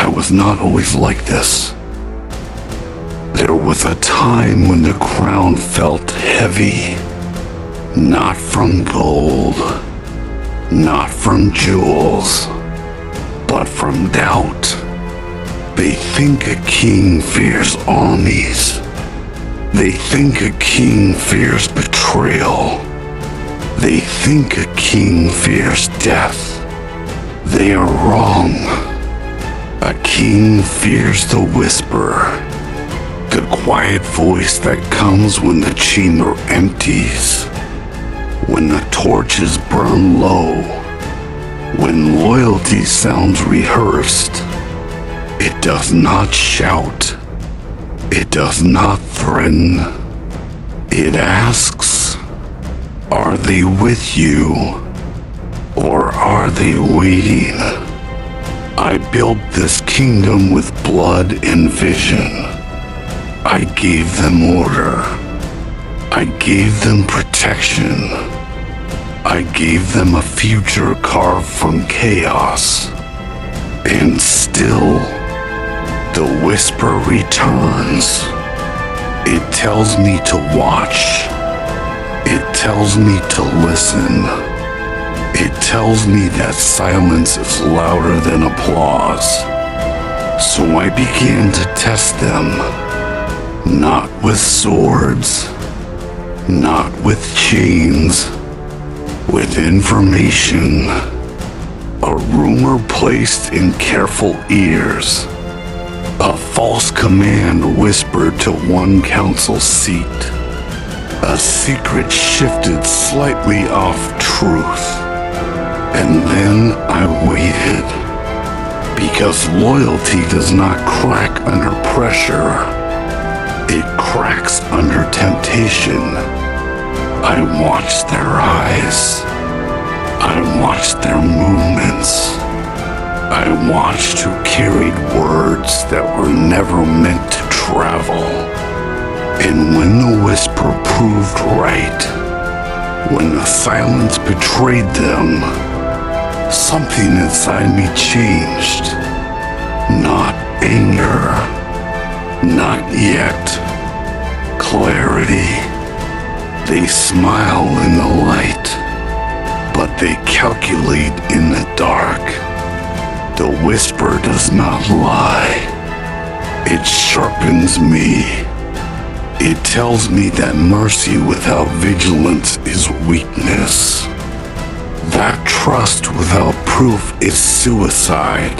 I was not always like this. There was a time when the crown felt heavy, not from gold, not from jewels, but from doubt. They think a king fears armies. They think a king fears betrayal. They think a king fears death. They are wrong. A king fears the whisper, the quiet voice that comes when the chamber empties, when the torches burn low, when loyalty sounds rehearsed. It does not shout. It does not threaten. It asks, are they with you, or are they waiting? I built this kingdom with blood and vision. I gave them order. I gave them protection. I gave them a future carved from chaos. And still, the whisper returns. It tells me to watch. It tells me to listen. It tells me that silence is louder than applause. So I began to test them, not with swords, not with chains, with information, a rumor placed in careful ears. A false command whispered to one council seat. A secret shifted slightly off truth. And then I waited. Because loyalty does not crack under pressure. It cracks under temptation. I watched their eyes. I watched their movements. I watched who carried words that were never meant to travel. And when the whisper proved right, when the silence betrayed them, something inside me changed. Not anger, not yet. Clarity. They smile in the light, but they calculate in the dark. The whisper does not lie. It sharpens me. It tells me that mercy without vigilance is weakness. That trust without proof is suicide.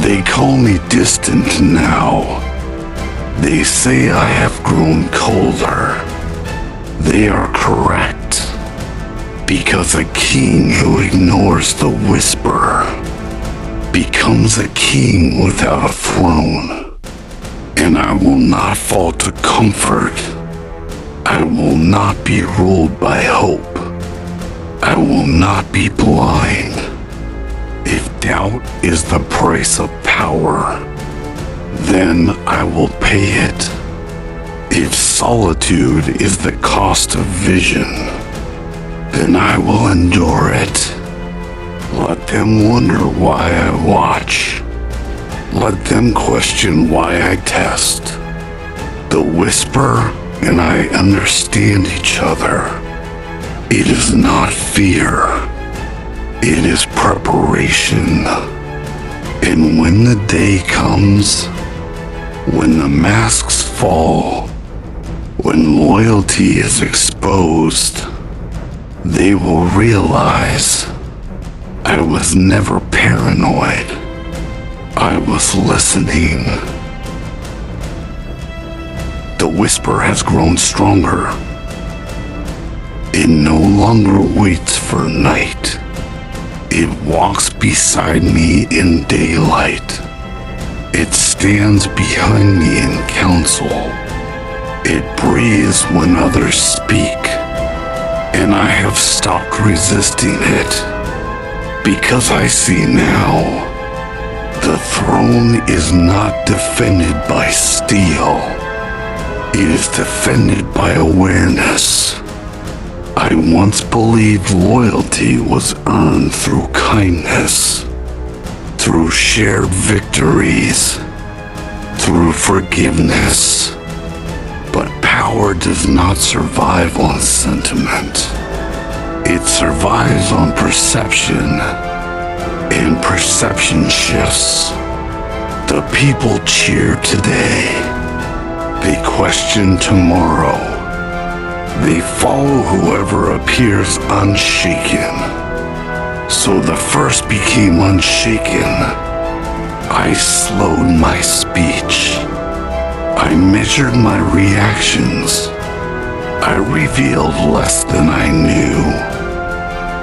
They call me distant now. They say I have grown colder. They are correct. Because a king who ignores the whisper becomes a king without a throne. And I will not fall to comfort. I will not be ruled by hope. I will not be blind. If doubt is the price of power, then I will pay it. If solitude is the cost of vision, then I will endure it. Let them wonder why I watch. Let them question why I test. The whisper and I understand each other. It is not fear. It is preparation. And when the day comes, when the masks fall, when loyalty is exposed, they will realize I was never paranoid. I was listening. The whisper has grown stronger. It no longer waits for night. It walks beside me in daylight. It stands behind me in counsel. It breathes when others speak. And I have stopped resisting it. Because I see now, the throne is not defended by steel. It is defended by awareness. I once believed loyalty was earned through kindness, through shared victories, through forgiveness. But power does not survive on sentiment. It survives on perception, and perception shifts. The people cheer today. They question tomorrow. They follow whoever appears unshaken. So the first became unshaken. I slowed my speech. I measured my reactions. I revealed less than I knew.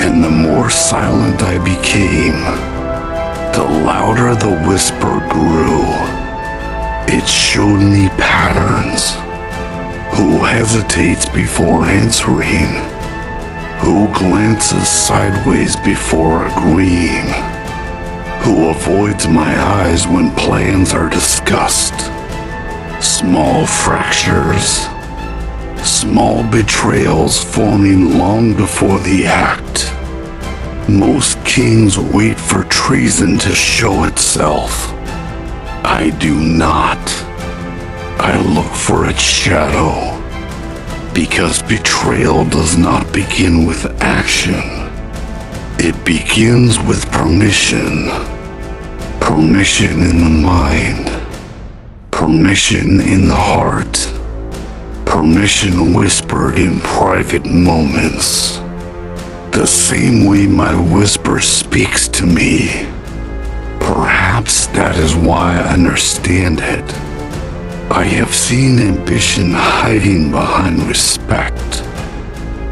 And the more silent I became, the louder the whisper grew. It showed me patterns. Who hesitates before answering? Who glances sideways before agreeing? Who avoids my eyes when plans are discussed? Small fractures, small betrayals forming long before the act. Most kings wait for treason to show itself. I do not. I look for its shadow, because betrayal does not begin with action. It begins with permission. Permission in the mind. Permission in the heart. Permission whispered in private moments. The same way my whisper speaks to me. Perhaps that is why I understand it. I have seen ambition hiding behind respect.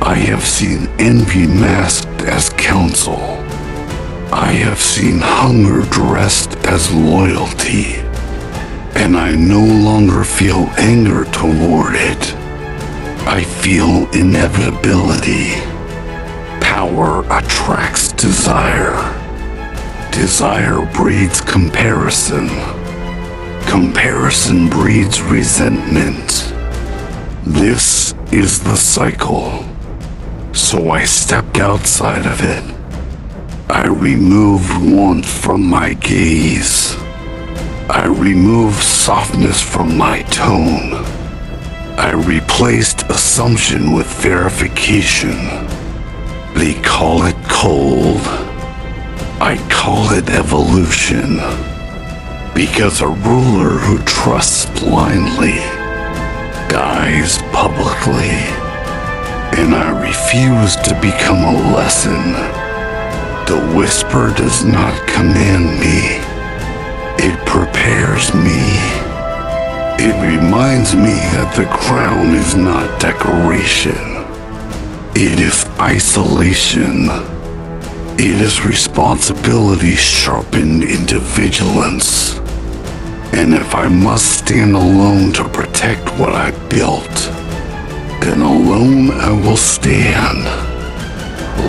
I have seen envy masked as counsel. I have seen hunger dressed as loyalty. And I no longer feel anger toward it. I feel inevitability. Power attracts desire. Desire breeds comparison. Comparison breeds resentment. This is the cycle. So I stepped outside of it. I removed warmth from my gaze. I removed softness from my tone. I replaced assumption with verification. They call it cold. I call it evolution. Because a ruler who trusts blindly dies publicly. And I refuse to become a lesson. The whisper does not command me. It prepares me. It reminds me that the crown is not decoration. It is isolation. It is responsibility sharpened into vigilance. And if I must stand alone to protect what I built, then alone I will stand.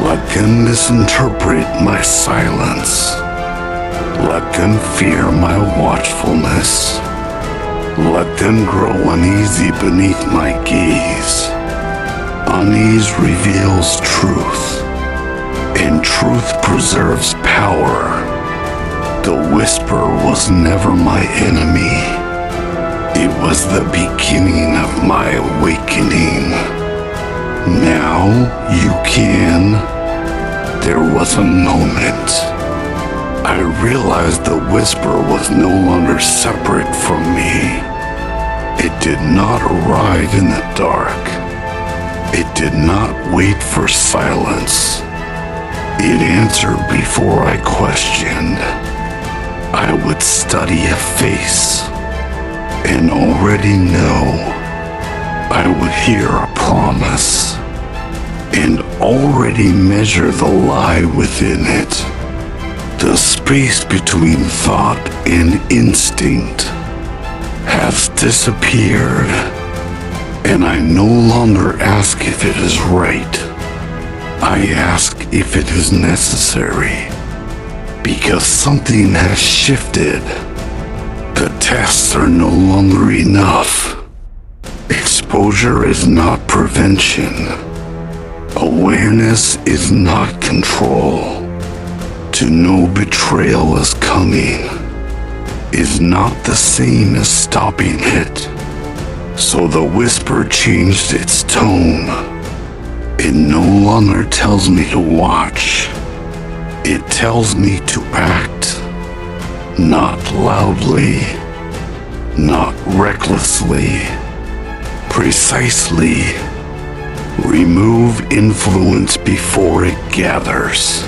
Let them misinterpret my silence. Let them fear my watchfulness. Let them grow uneasy beneath my gaze. Unease reveals truth, and truth preserves power. The whisper was never my enemy. It was the beginning of my awakening. Now you can. There was a moment. I realized the whisper was no longer separate from me. It did not arrive in the dark. It did not wait for silence. It answered before I questioned. I would study a face and already know. I would hear a promise and already measure the lie within it. The space between thought and instinct has disappeared, and I no longer ask if it is right. I ask if it is necessary, because something has shifted. The tests are no longer enough. Exposure is not prevention. Awareness is not control. to know betrayal is coming is not the same as stopping it. So the whisper changed its tone. It no longer tells me to watch. It tells me to act. Not loudly, not recklessly, precisely. Remove influence before it gathers.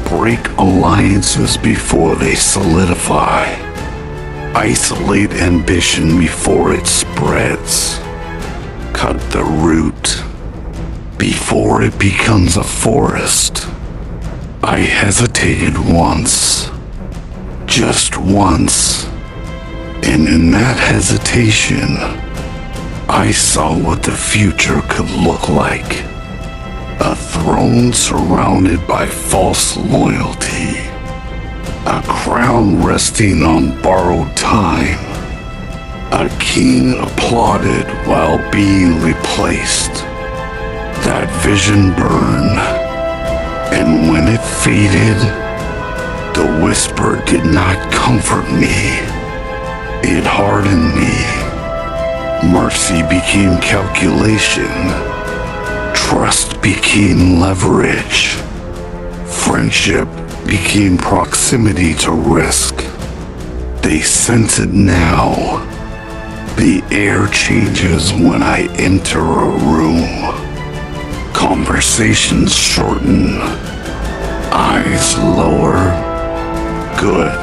Break alliances before they solidify. Isolate ambition before it spreads. Cut the root before it becomes a forest. I hesitated once, just once, and in that hesitation, I saw what the future could look like. A throne surrounded by false loyalty. A crown resting on borrowed time. A king applauded while being replaced. That vision burned, and when it faded, the whisper did not comfort me. It hardened me. Mercy became calculation. Trust became leverage. Friendship became proximity to risk. They sense it now. The air changes when I enter a room. Conversations shorten. Eyes lower. Good.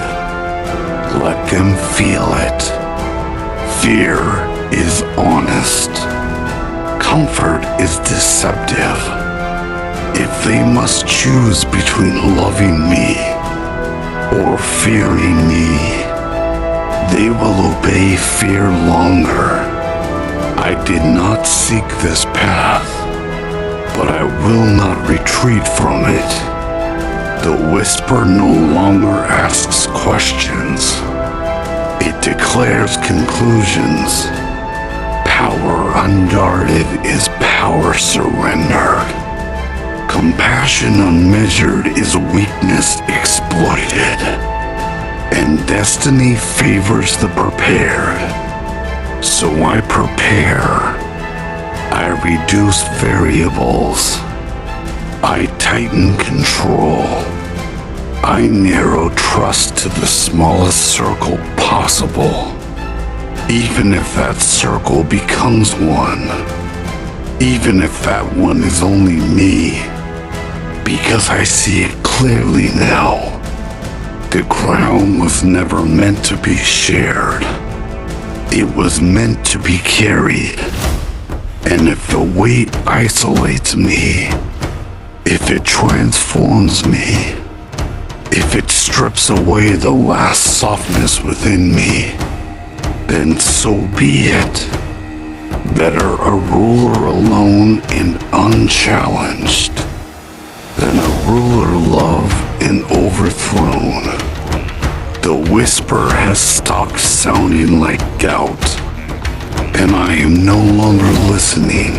Let them feel it. Fear is honest. Comfort is deceptive. If they must choose between loving me or fearing me, they will obey fear longer. I did not seek this path, but I will not retreat from it. The whisper no longer asks questions. It declares conclusions. Power unguarded is power surrendered. Compassion unmeasured is weakness exploited. And destiny favors the prepared. So I prepare. I reduce variables. I tighten control. I narrow trust to the smallest circle possible. Even if that circle becomes one. Even if that one is only me. Because I see it clearly now. The crown was never meant to be shared. It was meant to be carried. And if the weight isolates me, if it transforms me, if it strips away the last softness within me, then so be it. Better a ruler alone and unchallenged than a ruler loved and overthrown. The whisper has stopped sounding like doubt, and I am no longer listening.